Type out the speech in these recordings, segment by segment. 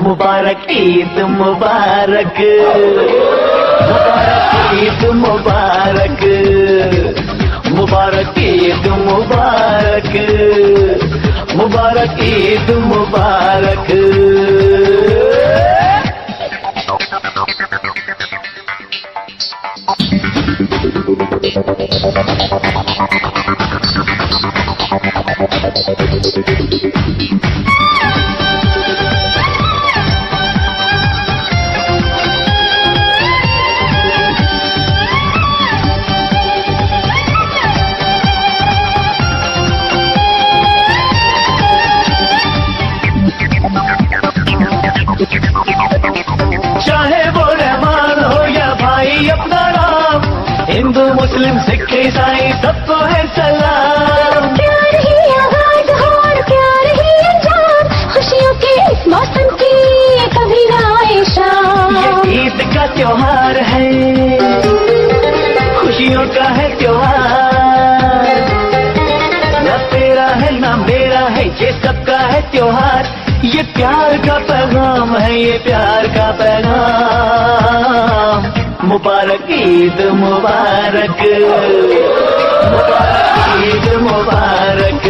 मुबारक ईद मुबारक, मुबारक ईद मुबारक, मुबारक ईद मुबारक, मुबारक ईद मुबारक। चाहे वो रहमान हो या भाई अपना राम, हिंदू मुस्लिम सिख ईसाई सबको है सलाम। प्यार ही आगाज हो और प्यार ही अंजाम, खुशियों के इस मौसम की कभी ना आए शाम। ये ईद का त्योहार है, खुशियों का है त्योहार, न तेरा है ना मेरा है, ये सबका है त्योहार। ये प्यार का पैगाम है, ये प्यार का पैगाम। मुबारक ईद मुबारक, मुबारक ईद मुबारक,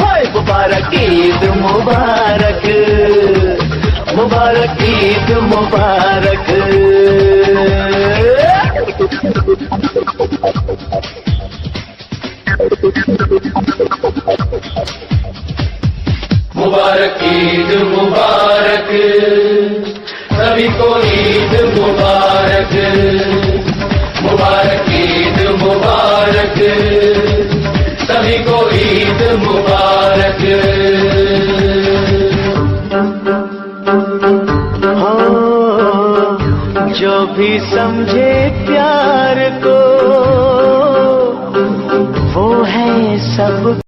हाय मुबारक ईद मुबारक, मुबारक ईद मुबारक। मुबारक ईद मुबारक, सभी को ईद मुबारक, मुबारक ईद मुबारक, सभी को ईद मुबारक। हो जो भी समझे प्यार को,